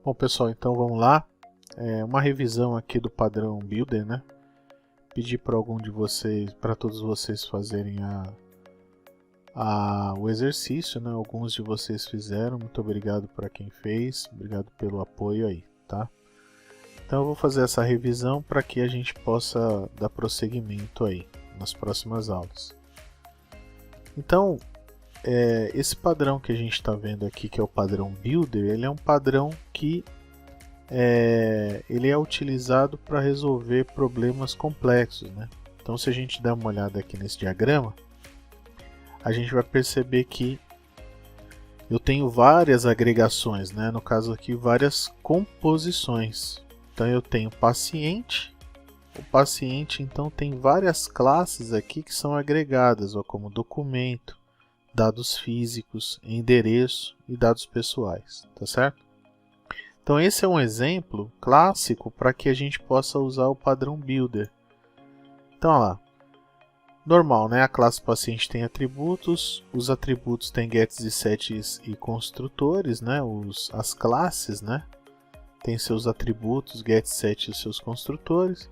Bom, pessoal, então vamos lá. Uma revisão aqui do padrão Builder, né? Pedir para algum de vocês, para todos vocês fazerem o exercício, né? Alguns de vocês fizeram, muito obrigado para quem fez, obrigado pelo apoio aí, tá? Então eu vou fazer essa revisão para que a gente possa dar prosseguimento aí nas próximas aulas. Então, esse padrão que a gente está vendo aqui, que é o padrão Builder, ele é um padrão que ele é utilizado para resolver problemas complexos, né? Então, se a gente der uma olhada aqui nesse diagrama, a gente vai perceber que eu tenho várias agregações, né? No caso aqui, várias composições. Então, eu tenho paciente. O paciente, então, tem várias classes aqui que são agregadas, ó, como documento, dados físicos, endereço e dados pessoais, tá certo? Então esse é um exemplo clássico para que a gente possa usar o padrão Builder. Então olha lá, normal, né? A classe paciente tem atributos, os atributos têm gets e sets e construtores, né? As classes, né? Tem seus atributos, get, set e seus construtores.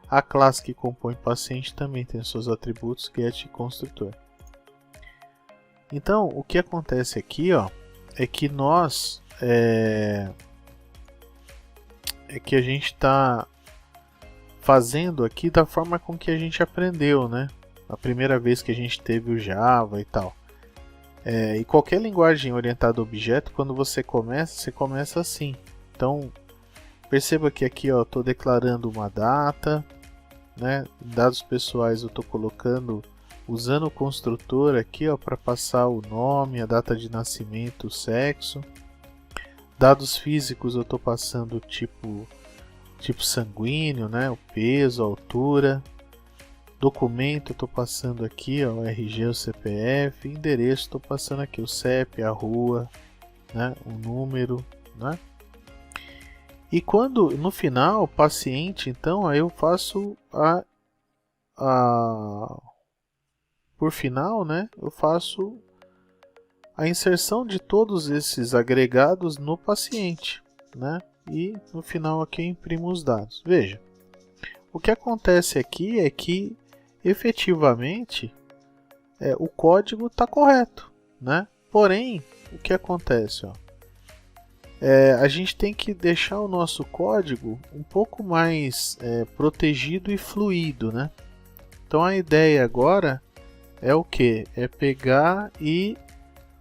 A classe que compõe paciente também tem seus atributos, get e construtor. Então, o que acontece aqui, ó, é que nós que a gente está fazendo aqui da forma com que a gente aprendeu, né? A primeira vez que a gente teve o Java e tal. E qualquer linguagem orientada a objeto, quando você começa assim. Então, perceba que aqui eu estou declarando uma data, né? Dados pessoais eu estou colocando usando o construtor aqui para passar o nome, a data de nascimento, o sexo. Dados físicos eu estou passando tipo sanguíneo, né? O peso, a altura. Documento eu estou passando aqui o RG, o CPF. Endereço estou passando aqui o CEP, a rua, né? O número, né? E quando no final, paciente, então aí eu faço por final, né, eu faço a inserção de todos esses agregados no paciente, né, e no final aqui eu imprimo os dados. Veja, o que acontece aqui é que efetivamente o código está correto, né, porém o que acontece, ó, a gente tem que deixar o nosso código um pouco mais protegido e fluido, né. Então a ideia agora é o que? É pegar e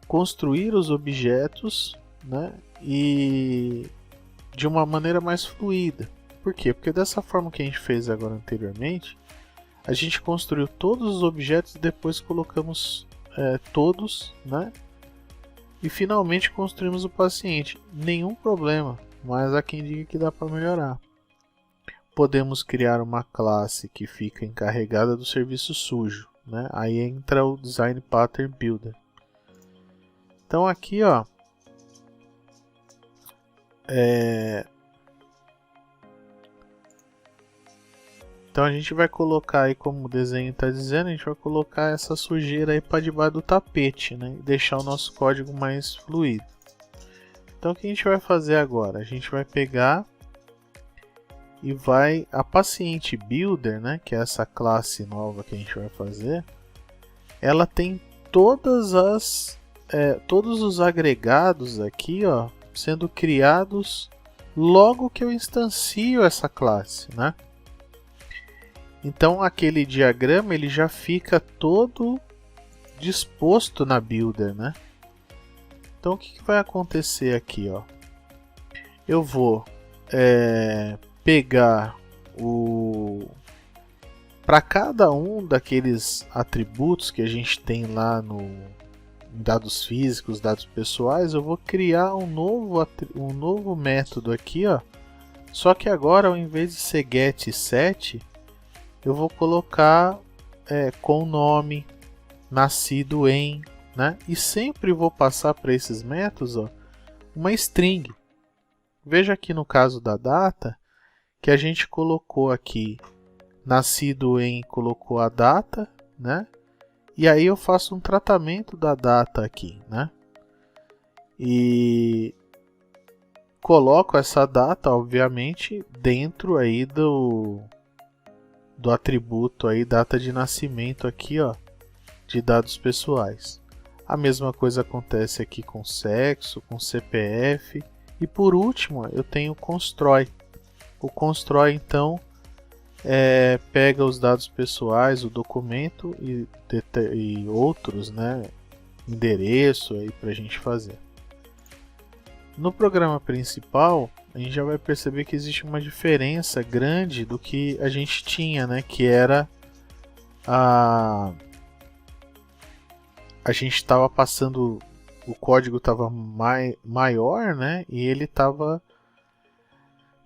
construir os objetos, né, e de uma maneira mais fluida. Por quê? Porque dessa forma que a gente fez agora anteriormente, a gente construiu todos os objetos e depois colocamos todos, né, e finalmente construímos o paciente. Nenhum problema, mas há quem diga que dá para melhorar. Podemos criar uma classe que fica encarregada do serviço sujo, né? Aí entra o Design Pattern Builder. Então aqui, ó, então a gente vai colocar aí, como o desenho está dizendo, a gente vai colocar essa sujeira aí para debaixo do tapete, né? E deixar o nosso código mais fluido. Então o que a gente vai fazer agora? A gente vai pegar e a paciente Builder, né, que é essa classe nova que a gente vai fazer, ela tem todos os agregados aqui, ó, sendo criados logo que eu instancio essa classe, né? Então aquele diagrama ele já fica todo disposto na Builder, né? Então o que vai acontecer aqui, ó? Eu vou pegar para cada um daqueles atributos que a gente tem lá em dados físicos, dados pessoais, eu vou criar um novo método aqui, ó. Só que agora, ao invés de ser get e set, eu vou colocar com nome, nascido em, né? E sempre vou passar para esses métodos, ó, uma string. Veja aqui no caso da data, que a gente colocou aqui, nascido em, colocou a data, né? E aí eu faço um tratamento da data aqui, né? E coloco essa data, obviamente, dentro aí do atributo aí, data de nascimento aqui, ó, de dados pessoais. A mesma coisa acontece aqui com sexo, com CPF. E por último, eu tenho o constrói. O constrói, então, pega os dados pessoais, o documento e outros, né, endereço aí para a gente fazer. No programa principal, a gente já vai perceber que existe uma diferença grande do que a gente tinha, né, que era a gente estava passando, o código estava maior, né, e ele estava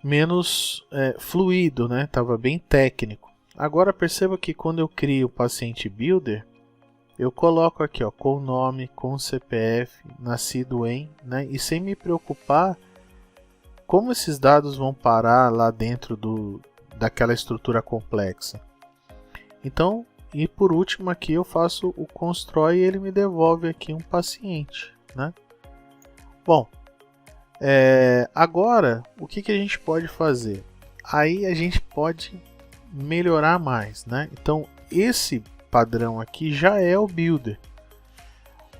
menos fluido, né, estava bem técnico. Agora perceba que quando eu crio o Paciente Builder, eu coloco aqui, ó, com o nome, com o CPF, nascido em, né, e sem me preocupar como esses dados vão parar lá dentro daquela estrutura complexa. Então, e por último aqui eu faço o constrói e ele me devolve aqui um paciente, né? Bom, agora o que a gente pode fazer? Aí a gente pode melhorar mais, né? Então esse padrão aqui já é o builder,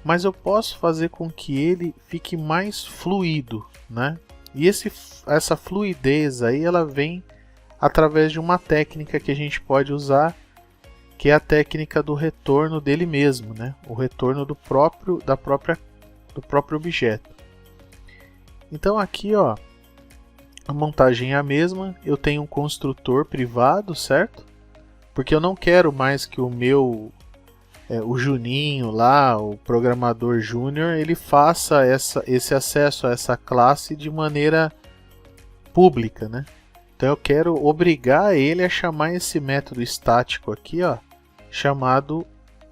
mas eu posso fazer com que ele fique mais fluido, né? E essa fluidez aí ela vem através de uma técnica que a gente pode usar, que é a técnica do retorno dele mesmo, né? O retorno do próprio objeto. Então aqui, ó, a montagem é a mesma. Eu tenho um construtor privado, certo? Porque eu não quero mais que o meu o Juninho lá, o programador júnior, ele faça esse acesso a essa classe de maneira pública, né? Então eu quero obrigar ele a chamar esse método estático aqui, ó, chamado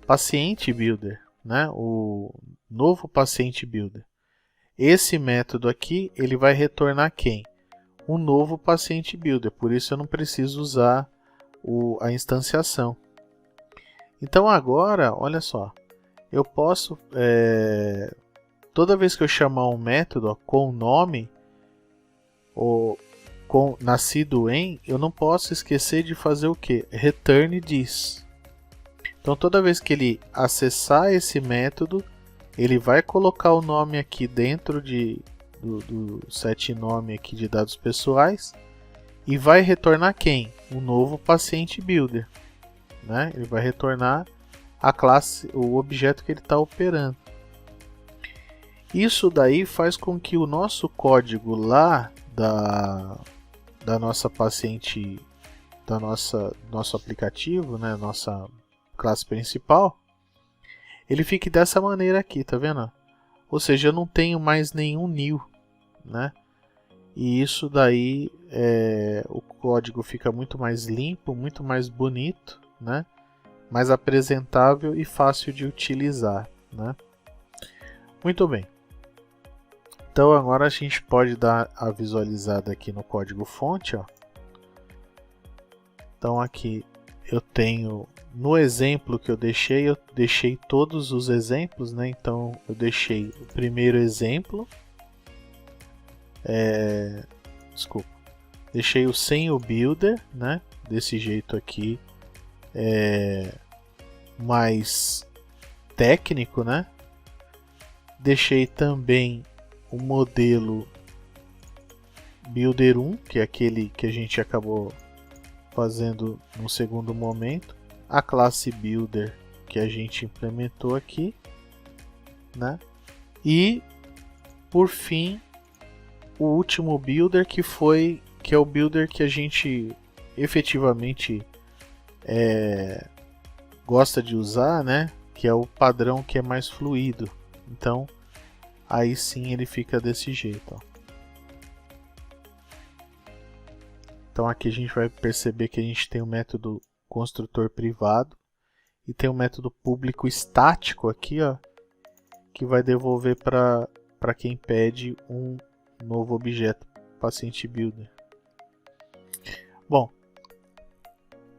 Paciente Builder, né? O novo Paciente Builder. Esse método aqui, ele vai retornar quem? Um novo Paciente Builder, por isso eu não preciso usar a instanciação. Então agora, olha só, eu posso, toda vez que eu chamar um método, ó, com nome, ou com nascido em, eu não posso esquecer de fazer o que? Return this. Então toda vez que ele acessar esse método, ele vai colocar o nome aqui dentro do set nome aqui de dados pessoais e vai retornar quem? O novo Paciente Builder, né? Ele vai retornar a classe, o objeto que ele está operando. Isso daí faz com que o nosso código lá da nossa paciente, nosso aplicativo, né? Nossa classe principal, ele fique dessa maneira aqui, tá vendo? Ou seja, eu não tenho mais nenhum new, né? E isso daí, o código fica muito mais limpo, muito mais bonito, né? Mais apresentável e fácil de utilizar, né? Muito bem. Então agora a gente pode dar a visualizada aqui no código fonte, ó. Então aqui eu tenho, no exemplo que eu deixei todos os exemplos, né? Então eu deixei o primeiro exemplo, deixei o sem o builder, né? Desse jeito aqui, mais técnico, né? Deixei também o modelo builder 1, que é aquele que a gente acabou fazendo no segundo momento, a classe builder que a gente implementou aqui, né? E por fim o último builder que é o builder que a gente efetivamente gosta de usar, né? Que é o padrão que é mais fluido. Então aí sim ele fica desse jeito, ó. Então aqui a gente vai perceber que a gente tem o método construtor privado e tem o método público estático aqui, ó, que vai devolver para quem pede um novo objeto Paciente Builder. Bom,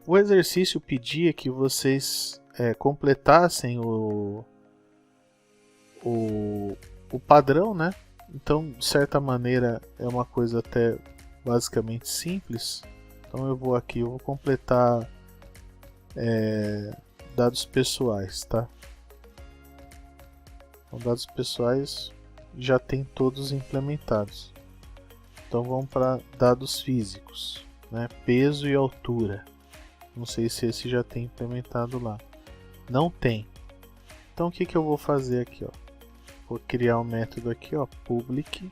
o exercício pedia que vocês completassem o padrão, né? Então, de certa maneira, é uma coisa até basicamente simples. Então eu vou completar dados pessoais, tá? Então, dados pessoais já tem todos implementados. Então vamos para dados físicos, né? Peso e altura. Não sei se esse já tem implementado lá. Não tem. Então o que eu vou fazer aqui, ó? Vou criar um método aqui, ó, public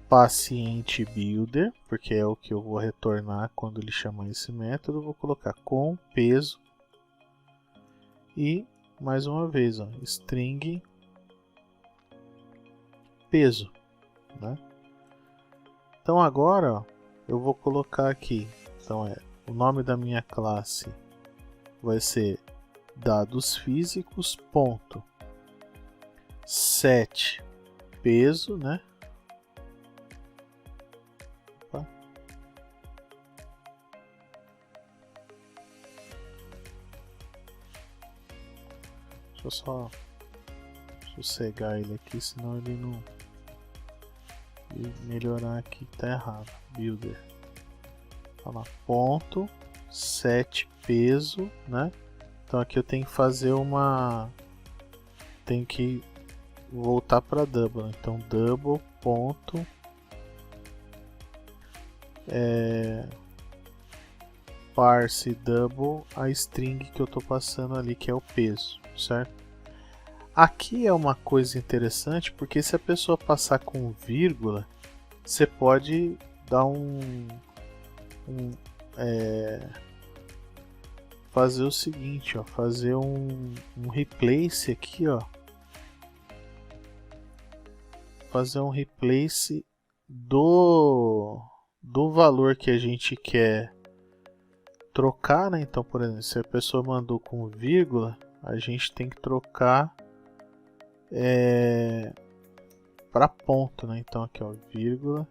paciente builder, porque é o que eu vou retornar quando ele chamar esse método. Vou colocar com peso e mais uma vez, ó, string peso, né? Então agora, ó, eu vou colocar aqui, então o nome da minha classe vai ser dados físicos ponto set peso, né? Opa. Deixa eu só sossegar ele aqui, senão ele não melhorar aqui, tá errado. Builder, tá lá, ponto set peso, né? Então aqui eu tenho que fazer tenho que voltar para double. Então double ponto parse double a string que eu estou passando ali, que é o peso, certo? Aqui é uma coisa interessante, porque se a pessoa passar com vírgula, você pode dar fazer o seguinte, ó, fazer um replace aqui, ó, fazer um replace do valor que a gente quer trocar, né? Então, por exemplo, se a pessoa mandou com vírgula, a gente tem que trocar para ponto, né? Então aqui, ó, vírgula,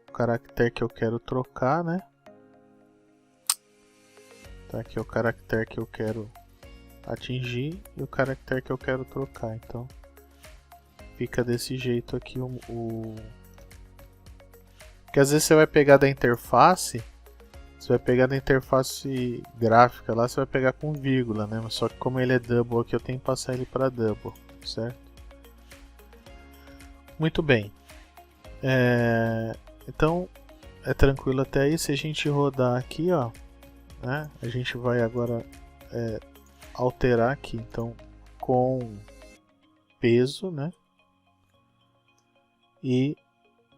o caractere que eu quero trocar, né? Tá aqui o caractere que eu quero atingir e o caractere que eu quero trocar. Então fica desse jeito aqui porque às vezes você vai pegar da interface, gráfica lá, você vai pegar com vírgula, né? Mas só que como ele é double aqui, eu tenho que passar ele para double, certo? Muito bem. Então é tranquilo até aí. Se a gente rodar aqui, ó, né? A gente vai agora alterar aqui, então com peso, né? E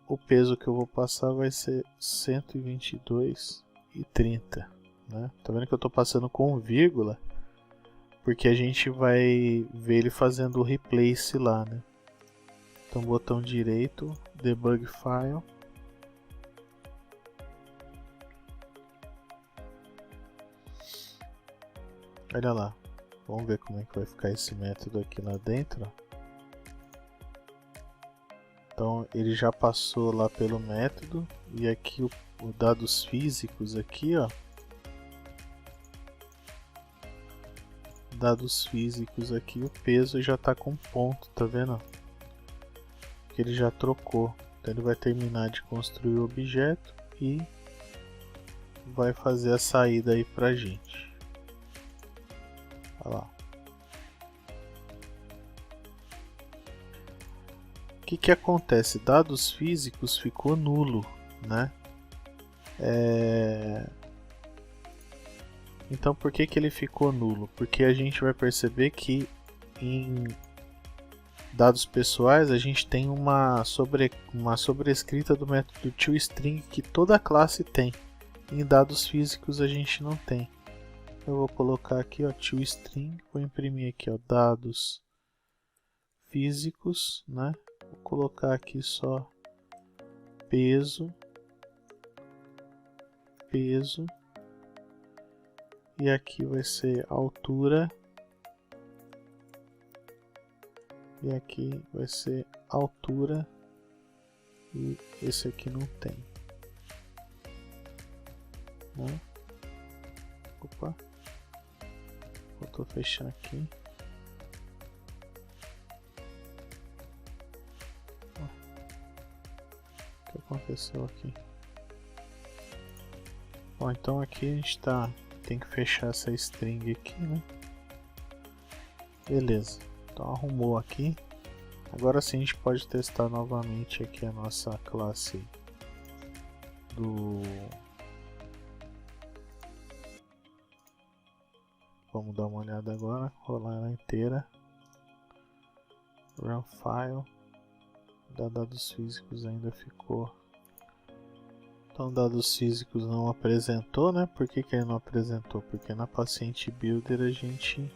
o peso que eu vou passar vai ser 122,30, né? Tá vendo que eu estou passando com vírgula, porque a gente vai ver ele fazendo o replace lá, né? Então botão direito, debug file, olha lá, vamos ver como é que vai ficar esse método aqui lá dentro. Então ele já passou lá pelo método, e aqui o dados físicos aqui, ó, dados físicos aqui, o peso já está com ponto, tá vendo? Que ele já trocou. Então ele vai terminar de construir o objeto e vai fazer a saída aí pra gente. Olha lá. O que acontece? Dados físicos ficou nulo, né? Então por que ele ficou nulo? Porque a gente vai perceber que em dados pessoais a gente tem uma sobrescrita do método toString que toda classe tem. Em dados físicos a gente não tem. Eu vou colocar aqui, ó, toString, vou imprimir aqui, ó, dados físicos, né? Vou colocar aqui só peso, e aqui vai ser altura, e aqui vai ser altura, e esse aqui não tem, né? Opa, vou fechar aqui. que aconteceu aqui? Bom, então aqui a gente tem que fechar essa string aqui, né? Beleza, então arrumou aqui. Agora sim a gente pode testar novamente aqui a nossa classe do... Vamos dar uma olhada agora, rolar ela inteira. Run file. Da dados físicos ainda ficou. Então dados físicos não apresentou, né? Por que ele não apresentou? Porque na paciente builder a gente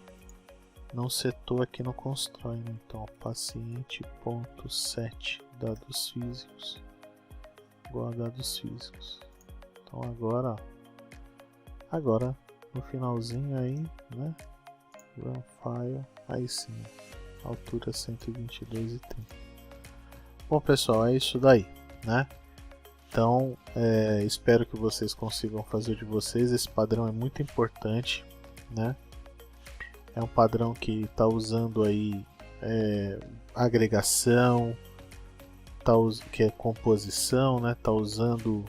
não setou aqui no constrói, né? Então paciente.set dados físicos igual a dados físicos. Então agora no finalzinho aí, né? Run file, aí sim, altura 122,30. Bom pessoal, é isso daí, né? Então espero que vocês consigam fazer de vocês. Esse padrão é muito importante, né? É um padrão que está usando aí agregação, que é composição, né? Tá usando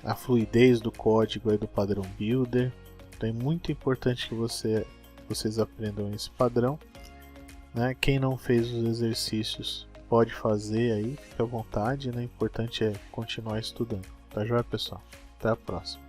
a fluidez do código aí do padrão builder. Então é muito importante que vocês aprendam esse padrão, né? Quem não fez os exercícios pode fazer aí, fica à vontade, né? O importante é continuar estudando. Tá joia, pessoal? Até a próxima.